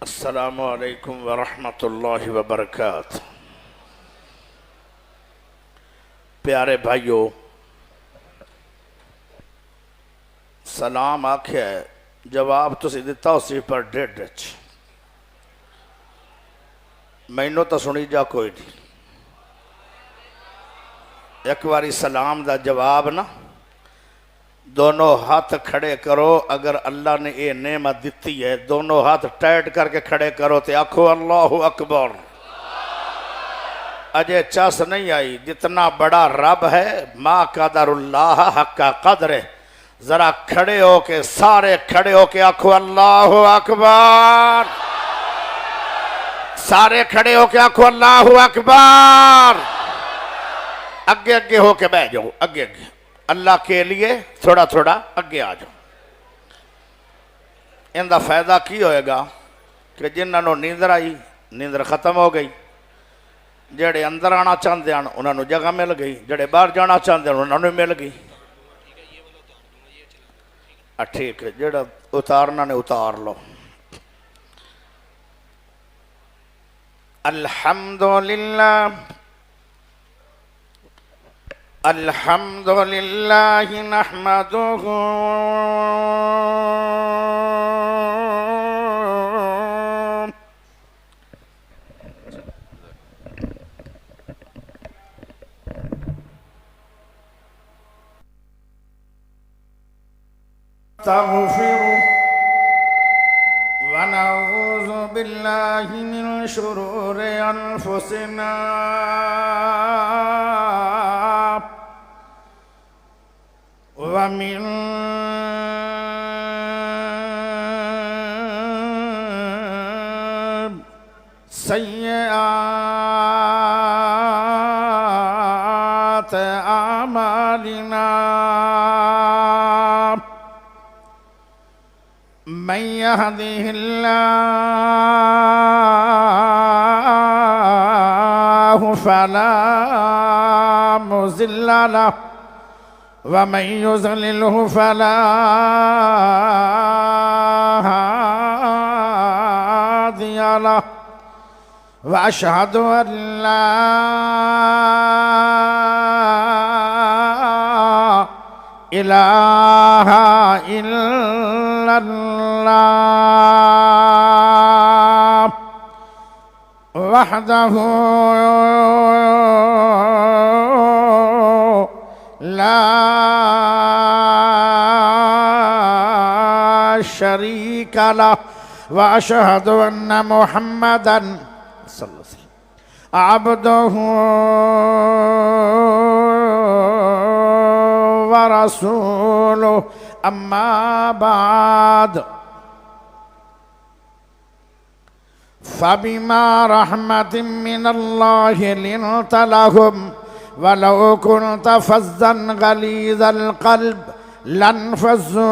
السلام علیکم ورحمۃ اللہ وبرکاتہ۔ پیارے بھائیو، سلام آکھیا ہے، جواب تسی دیتا اسی پر ڈیڑھ رچ مینوں تو سنی جا کوئی نہیں۔ ایک باری سلام دا جواب نا دونوں ہاتھ کھڑے کرو۔ اگر اللہ نے یہ نعمت دیتی ہے دونوں ہاتھ ٹائٹ کر کے کھڑے کرو تے آکھو اللہ اکبر۔ اجے چاس نہیں آئی، جتنا بڑا رب ہے ما قدر اللہ حق قدر ہے۔ ذرا کھڑے ہو کے سارے کھڑے ہو کے آکھو اللہ اکبر۔ سارے کھڑے ہو کے آکھو اللہ اکبر۔ اگے اگے ہو کے بیٹھ جاؤ، اگے اگے اللہ کے لیے تھوڑا تھوڑا اگے آ جاؤ۔ ان دا فائدہ کی ہوئے گا کہ جنہوں نیندر آئی نیندر ختم ہو گئی، جڑے اندر آنا چاہتے ہیں انہوں جگہ مل گئی، جڑے باہر جانا چاہتے ہیں انہوں مل گئی۔ ٹھیک ہے، جڑا اتارنا نے اتار لو۔ الحمدللہ الحمدللہ نحمدہ نستغفره ونعوذ بالله من شرور أنفسنا ومن سيئات أعمالنا من يهده الله فلا مضل له ومن يضلله فلا هادي له وأشهد أن لا إله إلا الله وحده لا شريك له وأشهد أن محمدًا صلى الله عليه وسلم عبده ورسوله أما بعد فبما رحمة من الله لنت لهم ولو كنت فظا غليظ القلب لانفضوا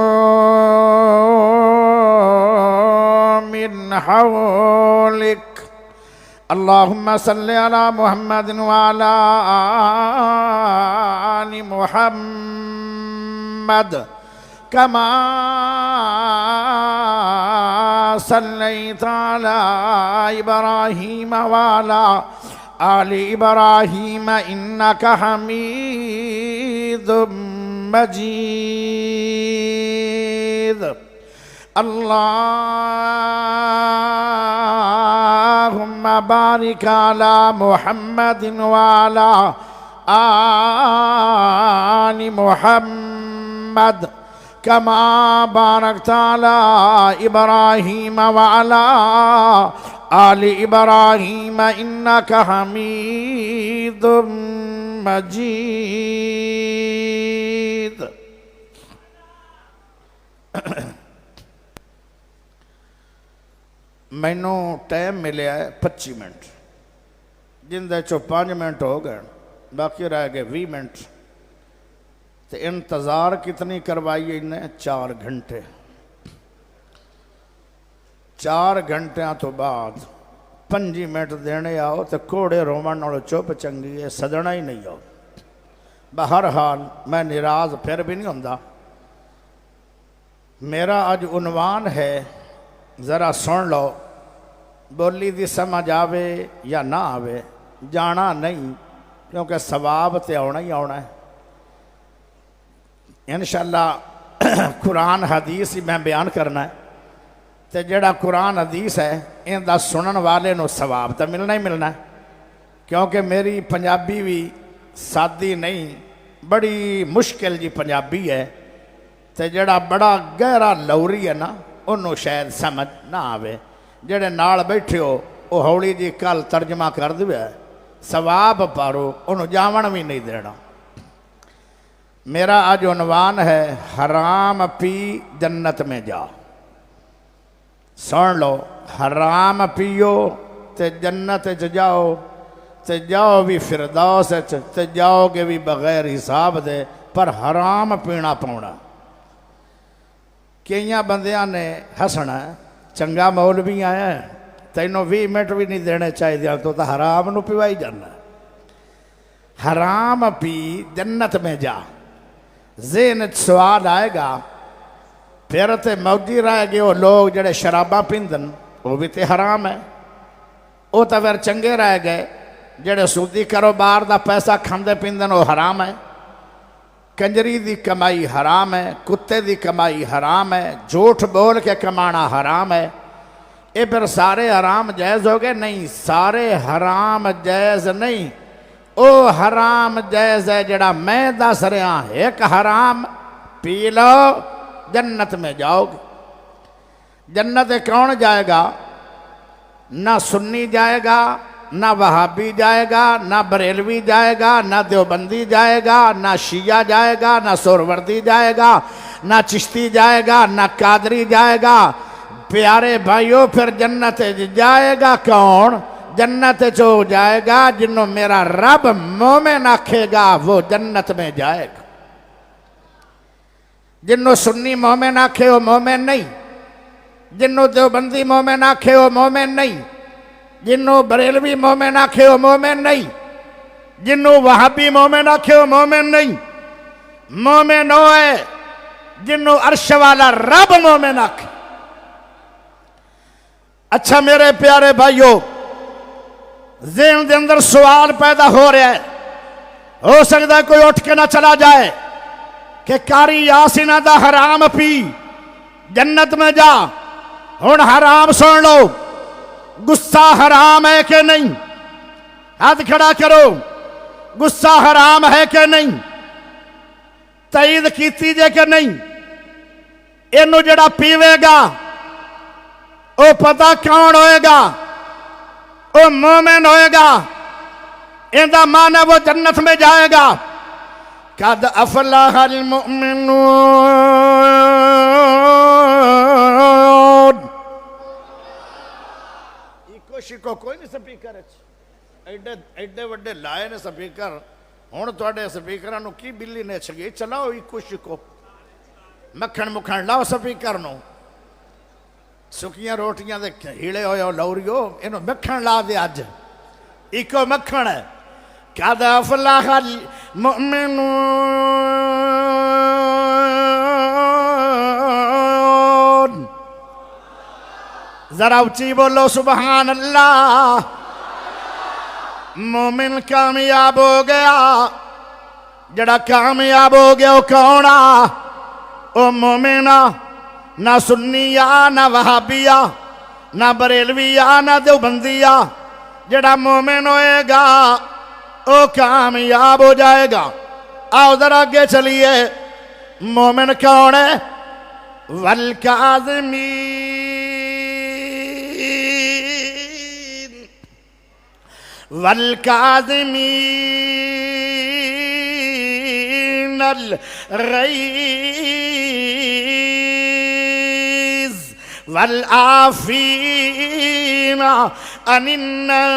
من حولك اللهم صل على محمد وعلى آل محمد كما صليت على إبراهيم وعلى آل إبراهيم إنك حميد مجيد اللهم بارك على محمد وعلى آل محمد كما باركت على إبراهيم وعلى آل إبراهيم إنك حميد مجيد۔ مینوں ٹائم ملیا ہے 25 منٹ، جن دے چو 5 منٹ ہو گئے، باقی رہ گئے 20 منٹ۔ تو انتظار کتنی کروائی انہیں؟ 4 گھنٹے۔ 4 گھنٹیاں تو بعد 5 منٹ دینے آؤ تو کوڑے رومن نالو چپ چنگی ہے، سدنا ہی نہیں آؤ۔ بہرحال میں ناراض پھر بھی نہیں ہوندا۔ میرا آج عنوان ہے، ذرا سن لو، بولی دی سمجھ آوے یا نہ آوے جانا نہیں، کیونکہ ثواب تے آنا ہی آنا ہے انشاءاللہ۔ قرآن حدیث ہی میں بیان کرنا ہے، تے جڑا قرآن حدیث ہے ان دا سنن والے نو ثواب تو ملنا ہی ملنا ہے، کیونکہ میری پنجابی بھی سادی نہیں، بڑی مشکل جی پنجابی ہے، تے جڑا بڑا گہرا لوری ہے نا انہوں شاید سمجھ نہ آوے، جڑے نال بیٹھے ہو وہ ہولی جی کل ترجمہ کر دے ثواب پارو انہوں جاون بھی نہیں دینا۔ میرا آج عنوان ہے حرام پی جنت میں جا۔ سن لو، حرام پیو تے جنت جاؤ، تے جاؤ بھی فردوس تے جاؤ گے بھی بغیر حساب دے، پر حرام پینا پونا۔ کئیاں بندیاں نے ہسنا چنگا مولوی آیا ہے تینوں 20 منٹ بھی نہیں دینے چاہیے دیا تو حرام نو پیوائی جانا۔ حرام پی جنت میں جا، ذہن سوال آئے گا پھر تے موجی رہ گئے وہ لوگ جڑے شرابہ پیندن وہ بھی تے حرام ہے، وہ تو پھر چنگے رہ گئے جڑے سودی کاروبار دا پیسہ کھاندے پیندن وہ حرام ہے، کنجری دی کمائی حرام ہے، کتے دی کمائی حرام ہے، جھوٹ بول کے کمانا حرام ہے۔ یہ پھر سارے حرام جائز ہو گئے؟ نہیں، سارے حرام جائز نہیں، او حرام جائز ہے جڑا میں دس رہا، ایک حرام پی لو جنت میں جاؤ گے۔ جنت کون جائے گا؟ نہ سنی جائے گا، نہ وہابی جائے گا، نہ بریلوی جائے گا، نہ دیوبندی جائے گا، نہ شیعہ جائے گا، نہ سوروردی جائے گا، نہ چشتی جائے گا، نہ قادری جائے گا۔ پیارے بھائیوں، پھر جنت جائے گا کون؟ جنت جو جائے گا جنہوں میرا رب مومن آکھے گا وہ جنت میں جائے گا۔ جنہوں سنی مومن آکھے وہ مومن نہیں، جنہوں دیوبندی مومن آکھے وہ مومن نہیں، جنہوں بریلوی مومن آکھے وہ مومن نہیں، جنہوں وہابی مومن آکھے وہ مومن نہیں۔ مومن ہوئے جنہوں عرش والا رب مومن آکھے۔ اچھا میرے پیارے بھائیوں، ذہن دے اندر سوال پیدا ہو رہا ہے، ہو سکتا ہے کوئی اٹھ کے نہ چلا جائے کہ کاری یاسینہ دا حرام پی جنت میں جا۔ ہن حرام سن لو، غصہ حرام ہے کہ نہیں؟ ہاتھ کھڑا کرو، غصہ حرام ہے کہ نہیں؟ تائید کیتی جے کہ نہیں؟ اینو جڑا پیوے گا او پتہ کون ہوئے گا؟ او مومن ہوئے گا، اندہ معنی وہ جنت میں جائے گا۔ قد افلح المؤمنون۔ ایکو شکو کوئی نہیں سپیکر ایڈے وڈے لائے نے سپیکر، ہون تو اڈے سپیکرانو کی بلی نے چھگئی چلاؤ ایکو شکو مکھن مکھن لاؤ سپیکر نو، سکیاں روٹیاں دے ہیڑے ہوئے ہو لوریو انہوں مکھن لا دے آج ایکو مکھن ہے۔ قد افلح المؤمنون۔ ذرا اچھی بولو سبحان اللہ۔ مومن کامیاب ہو گیا، جڑا کامیاب ہو گیا وہ کونا؟ او مومنہ، نہ سنیہ نہ وہابیہ نہ بریلویہ نہ دیوبندیہ، جڑا مومن ہوئے گا وہ کامیاب ہو جائے گا۔ آؤ ذرا آگے چلیے، مومن کون ہے؟ والکاظمین الغیظ والعافین عن الناس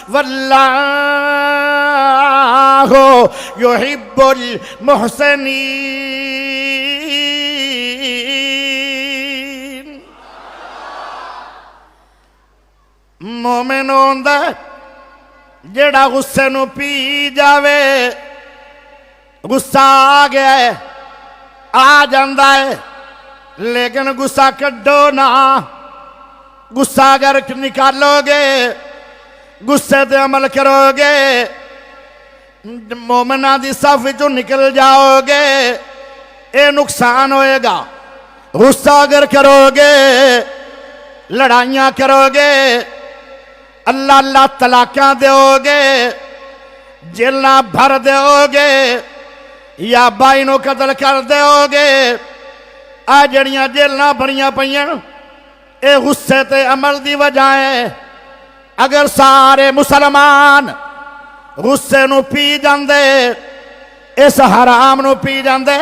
واللہ یحب المحسنین۔ مومن ہوندا جڑا غصے نو پی جاوے، غصہ آ گیا ہے، آ جاندا ہے، لیکن غصہ کڈو نہ، غصہ اگر نکالو گے، غصے تے عمل کرو گے، مومنہ دی صف وچوں نکل جاؤ گے، اے نقصان ہوئے گا۔ غصہ اگر کرو گے، لڑائیاں کرو گے، اللہ اللہ طلاقاں دیو گے، جیلنا بھر دیو گے، یا بائی نو قتل کر دیو گے، آ جڑیاں جیلنا بڑیاں پئیاں اے غصے تے عمل دی وجہ ہے۔ اگر سارے مسلمان غصے نو پی جاندے، اس حرام نو پی جاندے،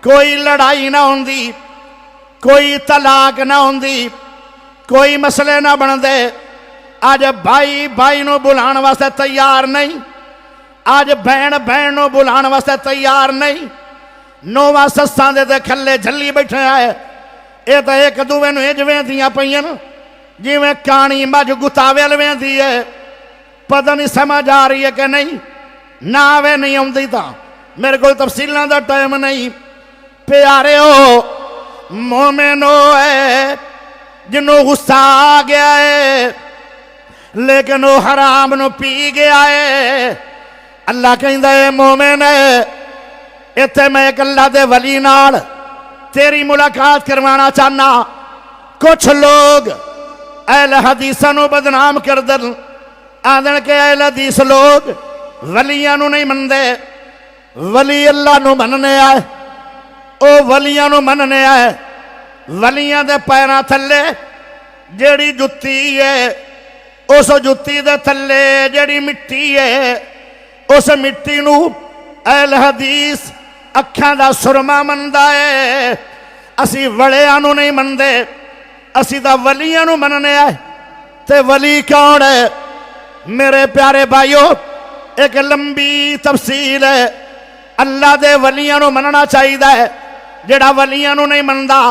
کوئی لڑائی نہ ہوندی، کوئی طلاق نہ ہوندی، کوئی مسئلے نہ بندے۔ آج بھائی بھائی نو بلان واسطے تیار نہیں، آج بہن بہن نو بلان واسطے تیار نہیں، نوواں سساں دے کھلے جھلی بیٹھے آئے، اے تے ایک دوویں نو اج ویندیاں پئیاں جویں کانی مجھ گتاویل ویندی ہے۔ پتہ نہیں سمجھ آ رہی ہے کہ نہیں؟ نہ آوے نہیں آندی تا میرے کو تفصیلاں دا ٹائم نہیں۔ پیارے ہو مومنو ہے جنوں غصہ آ گیا ہے لیکن وہ حرام نو پی گیا ہے۔ اللہ کہندا ہے مومن ہے، ایتھے میں ایک اللہ دے ولی نال تیری ملاقات کروانا چاہنا۔ کچھ لوگ اہل حدیثاں نو بدنام کر دن، آدن کے اہل حدیث لوگ ولیاں نو نہیں مندے، ولی اللہ نو مننے آئے، او ولیاں نو مننے آئے۔ ولیاں دے پیراں تھلے جیڑی جتی ہے، اس جتی دے تھلے جیڑی مٹی ہے، اس مٹی نو اہل حدیث اکھاں دا سرما مندا ہے۔ اسی وڑیاں نو نہیں مندے، اسی دا ولیاں نو مننے آئے۔ تے ولی کون ہے؟ میرے پیارے بھائیو ایک لمبی تفصیل ہے۔ اللہ دے ولیاں نو مننا چاہیے ہے۔ جڑا ولیاں نو نہیں مندا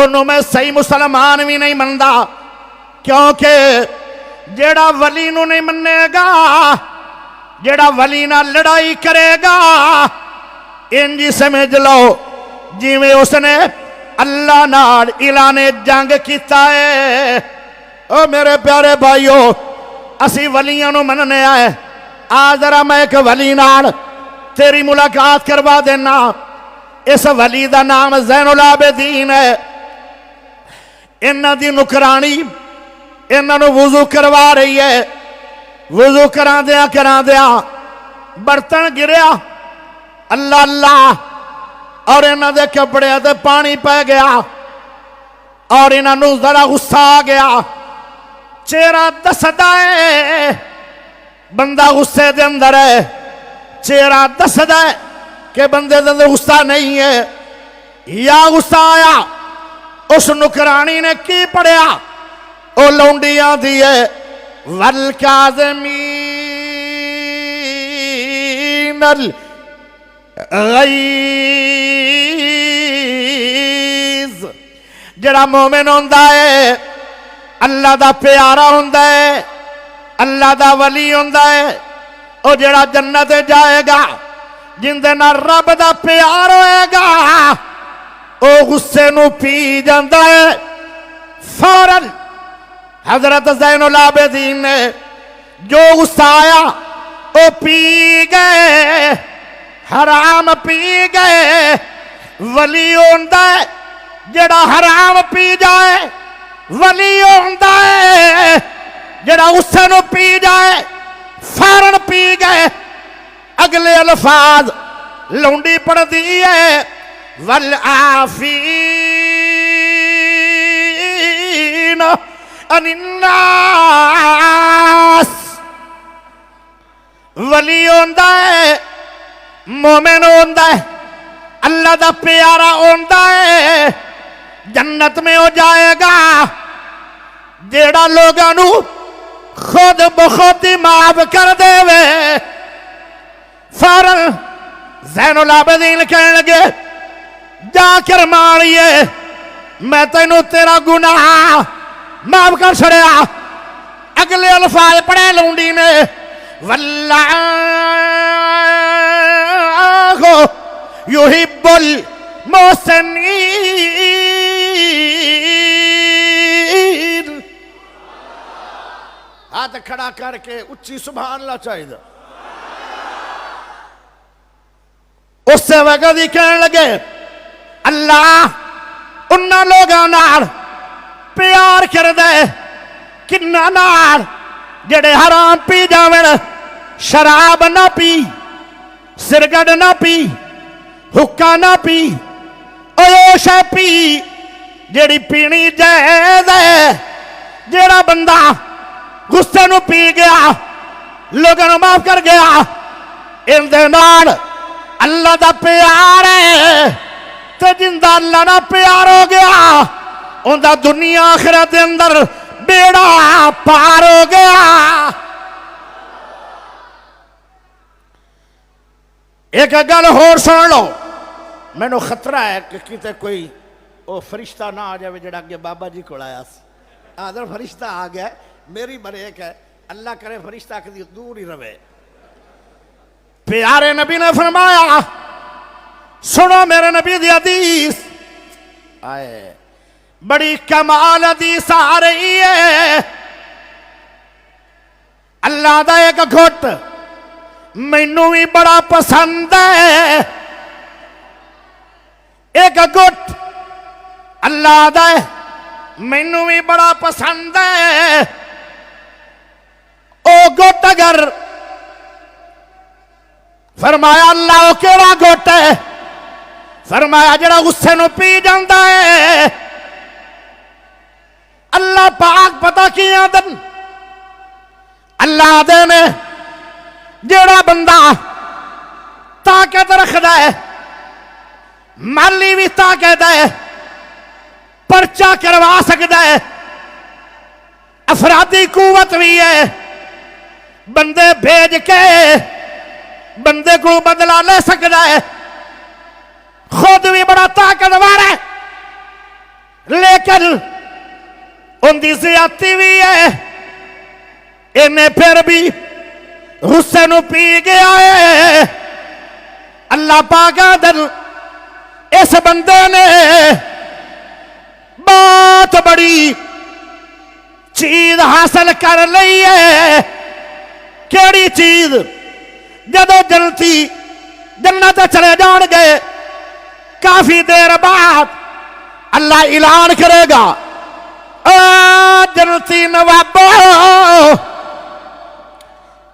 انہوں میں صحیح مسلمان بھی نہیں مندا، کیونکہ جڑا ولی نو نہیں مننے گا، جڑا ولی نہ لڑائی کرے گا، انجی سمجھ لو جی میں اس نے اللہ نال اعلان جنگ کیتا ہے۔ او میرے پیارے بھائیو اسی ولیاں نو مننے آئے، آج ذرا میں ایک ولی نال تیری ملاقات کروا دینا۔ اس ولی دا نام زین العابدین ہے۔ انہاں دی نکرانی انہاں نو وضو کروا رہی ہے، وضو کران دیا برتن گریا، اللہ اللہ، اور انہاں دے کپڑے تے پانی پہ گیا، اور انہاں نو ذرا غصہ آ گیا۔ چہرہ دسدا ہے بندہ غصے دے اندر ہے، چہرہ دسدا ہے کہ بندے دے اندر غصہ نہیں ہے۔ یا غصہ آیا، اس نکرانی نے کی پڑھیا؟ او لونڈیاں دی ہے والکاظمین الغیظ۔ جڑا مومن ہوندا ہے، اللہ دا پیارا ہوندا ہے، اللہ دا ولی ہوندا ہے، او جڑا جنت جائے گا، جن دے نال رب دا پیار ہوئے گا، او غصے نو پی جاندا ہے فوراً۔ حضرت زین العابدین نے جو غصہ آیا او پی گئے، حرام پی گئے۔ ولی ہوندا ہے جڑا حرام پی جائے، ولی ہوندا ہے جڑا غصے نو پی جائے، فوراً پی گئے۔ اگلے الفاظ لونڈی پڑھ دی ہے والعافین عن الناس۔ ولی ہوندا ہے، مومن ہوندا ہے، اللہ دا پیارا ہوندا ہے، جنت میں ہو جائے گا جیڑا لوگاں نو خود بخود معاف کر دے وے۔ فوراً زین العابدین کہنے لگے جا کر ماریے، میں تینوں تیرا گناہ معاف کر چھڑیا۔ اگلے الفاظ پڑھے لونڈی نے واللہ یحب المحسنین۔ ہاتھ کھڑا کر کے اچھی سبحان اللہ چاہیے اس سے وقت ہی کہنے لگے اللہ انہاں لوگاں نال پیار کر دے کنہ نال جڑے حرام پی جاویں شراب نہ پی سرگڑ نہ پی حکا نہ پی اوش پی جڑی پینی جائز ہے جڑا بندہ غصے نو پی گیا لوگوں نو معاف کر گیا ان دے نال اللہ دا پیار ہے تے جندہ اللہ نا پیار ہو گیا ان دا دنیا آخرت دے اندر بیڑا پار ہو گیا ایک گل ہور سن لو میں نو خطرہ ہے کہ کتے کوئی او فرشتہ نہ آ جائے جڑا کہ بابا جی کو آیا آدھر فرشتہ آ گیا میری بریک ہے اللہ کرے فرشتہ کدی دور ہی رہے پیارے نبی نے فرمایا سنو میرے نبی دی حدیث آئے بڑی کمال حدیث آ رہی ہے اللہ دا ایک گھٹ مینوں بھی بڑا پسند ہے ایک گھٹ اللہ دا مینوں بھی بڑا پسند ہے او گھٹ اگر فرمایا اللہ او کیڑا گھٹ ہے فرمایا جڑا غصے نو پی جاندا ہے اللہ پاک پتہ کی آدن اللہ دے نے جڑا بندہ طاقت رکھدا ہے مالی بھی طاقت ہے پرچہ کروا سکتا ہے افرادی قوت بھی ہے بندے بھیج کے بندے کو بدلا لے سکتا ہے خود بھی بڑا طاقتور ہے لیکن ان دی زیادتی بھی ہے انہیں پھر بھی غصے نو پی گیا ہے اللہ پاک دل اس بندے نے بہت بڑی چیز حاصل کر لی ہے کیڑی چیز جدو جنتی جنت چلے جان گئے کافی دیر بعد اللہ اعلان کرے گا جنتی نوابو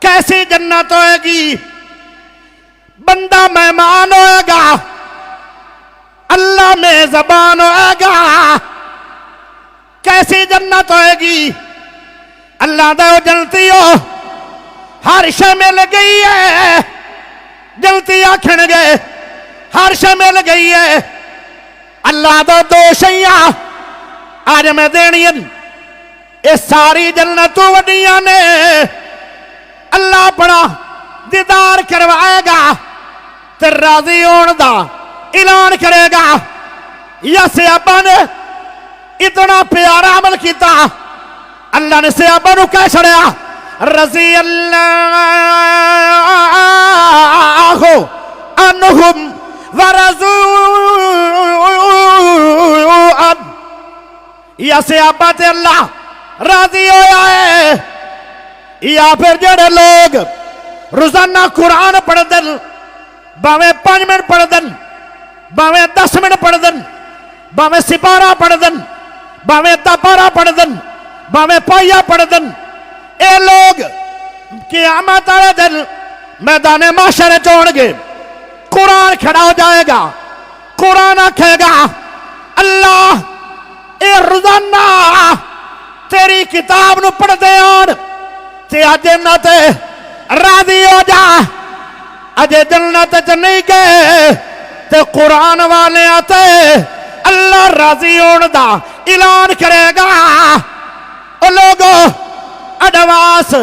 کیسی جنت ہوئے گی بندہ مہمان ہوئے گا اللہ میں زبان ہوئے گا کیسی جنت ہوئے گی اللہ دے جنتی ہو ہر شے مل گئی ہے جنتی آکھن گئے ہر شے مل گئی ہے اللہ دو شیاں آج میں دینین اس ساری جنتوں وڈیاں نے اللہ اپنا دیدار کروائے گا تے راضی ہون دا اعلان کرے گا یا صحابہ نے اتنا پیارا عمل کیتا اللہ نے صحابہ نو کہہ چھڑیا رضی اللہ عنہم ورضوا عنہ یا صحابہ تے اللہ راضی ہویا ہے یا پھر جڑے لوگ روزانہ قرآن پڑھ دن باویں 5 منٹ پڑھ دن باویں 10 منٹ پڑھ دن باویں سپارہ پڑھ دن باویں تپارہ پڑھ دن باویں پائیا پڑھ دن اے لوگ قیامت والے دن میدان محشر چون گے قرآن کھڑا ہو جائے گا قرآن آکھے گا اللہ اے روزانہ تیری کتاب نو پڑھ دے آن تے جنت راضی ہو جا اجے جنت چ نہیں گئے تے قرآن والے آتے اللہ راضی ہون دا اعلان کرے گا او لوگو اڈواس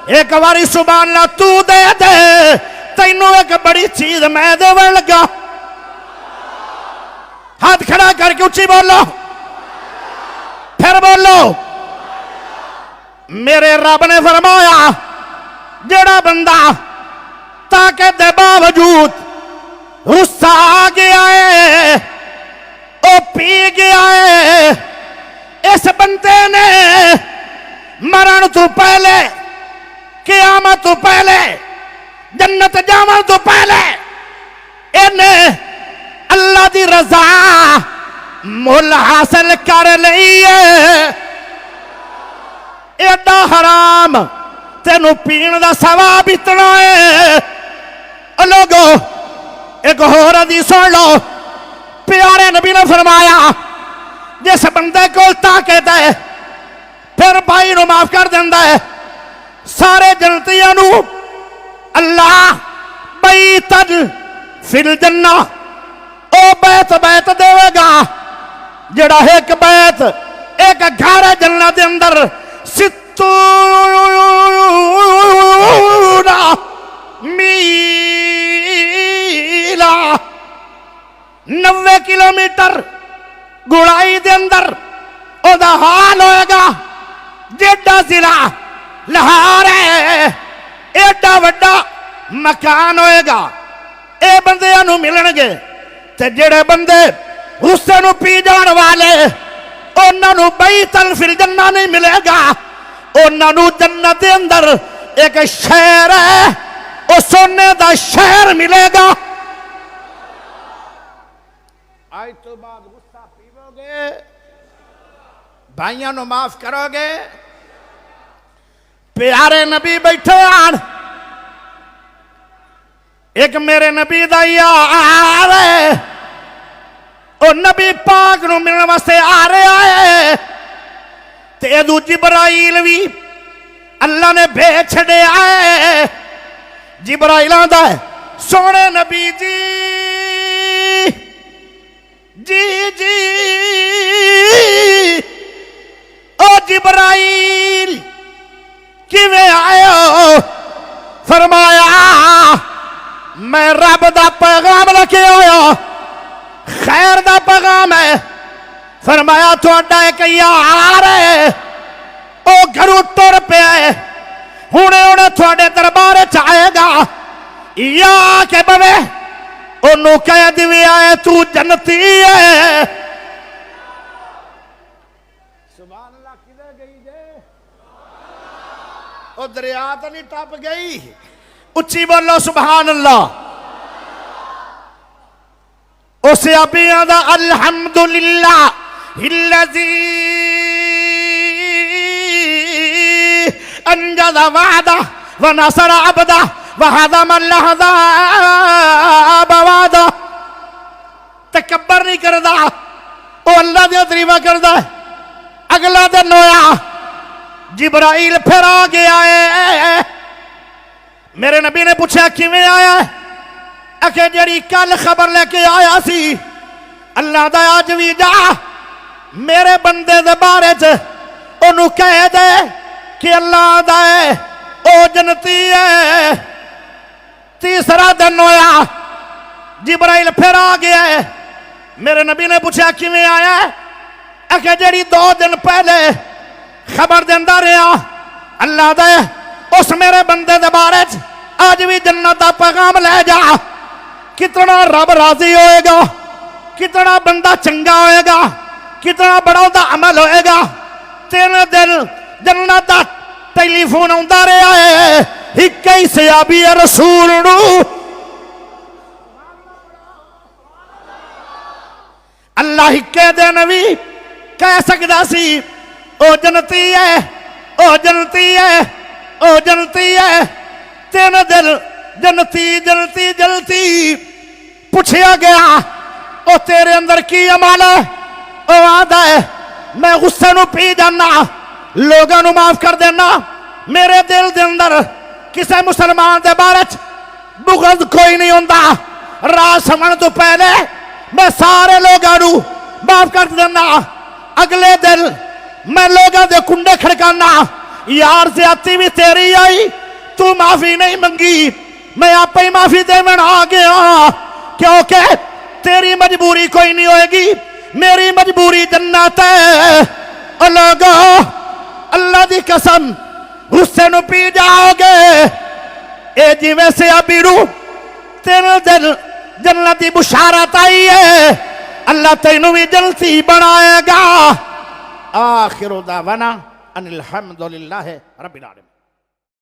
ایک باری سبحان اللہ تو دے دے تینوں ایک بڑی چیز میں دے لگا ہاتھ کھڑا کر کے اچھی بولو پھر بولو میرے رب نے فرمایا جڑا بندہ طاقت دے باوجود غصہ آ گیا ہے او پی گیا ہے اس بندے نے مرن تو پہلے قیامت تو پہلے جنت جاون تو پہلے انہیں اللہ دی رضا مل حاصل کر لئیے ایڈا حرام تینو پین دا ثواب اتنا ہے لوگو ایک اور حدیث سن لو پیارے نبی نے فرمایا جس بندے کو طاقت ہے پھر بھائی نو معاف کر دیندہ ہے سارے جنتیاں نو اللہ بیتن فی الجنہ او بیت دے گا جڑا ایک بیت ایک گھر جنت دے اندر ستون میلا 90 کلومیٹر گڑائی دے اندر او دا حال ہوئے گا جیڈا ضلع لاہور ہے ایڈا وڈا مکان ہوئے گا اے بندے انہوں ملن گے تے جڑے بندے غصے نو پی جان والے انہوں نو بیتن فی الجنہ نہیں ملے گا انہوں نو جنت دے اندر ایک شہر ہے او سونے دا شہر ملے گا آج تو بعد غصہ پیو گے بھائیاں نو معاف کرو گے پیارے نبی بیٹھے آن ایک میرے نبی دا یار ہے او نبی پاک نو ملنے واسطے آ رہے آئے تے ادو جبرائیل بھی اللہ نے بھیج چھڑے آئے جبرائیل آندا ہے سونے نبی جی او جبرائیل کیویں آئے ہو فرمایا میں رب دا پیغام لکھے ہویا خیر دا پیغام ہے فرمایا تھوڑا ایک یار ہے او گھروں ٹر پہ ہے ہونے تھوڑے دربارے چاہے گا یا کہ بوے انہوں کہہ دیوی آئے تو جنتی ہے سبحان اللہ کدھر گئی جے او دریا تو نہیں ٹپ گئی اچھی بولو سبحان اللہ اسے ابھی آدھا الحمدللہ اللذی انجز وعدہ ونصر عبدہ وحدم اللہدہ بوادہ تکبر نہیں کردہ او اللہ دیا تریفہ کردہ اگلا دن ہویا جبرائیل پھر آگے آئے میرے نبی نے پوچھا کیویں آیا ہے اکھے جڑی کل خبر لے کے آیا سی اللہ دا آج بھی جا میرے بندے دے بارے چ انہوں کہہ دے کہ اللہ دا ہے او جنتی ہے تیسرا دن ہویا جبرائیل پھر آ گیا ہے میرے نبی نے پوچھا کیویں آیا ہے اکھے جڑی 2 دن پہلے خبر دیندہ رہا اللہ دا ہے اس میرے بندے دے بارے آج بھی جنت دا پیغام لے جا کتنا رب راضی ہوئے گا کتنا بندہ چنگا ہوئے گا کتنا بڑا دا عمل ہوئے گا 3 دن جنت دا ٹیلی فون ہوندہ رہا ہے ہکئی سے آبی رسول نو اللہ ہکے دے نبی کہہ سکتا سی او جنتی ہے او جنتی ہے او جنتی ہے 3 دن جنتی پوچھیا گیا او تیرے اندر کی عمل ہے او آدھا ہے میں غصے نو پی جانا لوگاں نو معاف کر دینا میرے دل دے اندر کسے مسلمان دے بارچ بغض کوئی نہیں ہوندہ راہ سمن تو پہلے میں سارے لوگاں نو معاف کر دینا اگلے دل میں لوگاں دے کنڈے کھڑکانا یار زیادتی بھی تیری آئی تو معافی نہیں منگی میں آپ ہی معافی دے میں آ گیا کیونکہ تیری مجبوری کوئی نہیں ہوئے گی میری مجبوری جنت ہے اللہ دی قسم غصے نو پی جاؤ گے اے جی ویسے ابھی رو 3 دن جنتی بشارت آئی ہے اللہ تینوں بھی جنتی بنائے گا آخر دعوانا ان الحمدللہ رب العالمین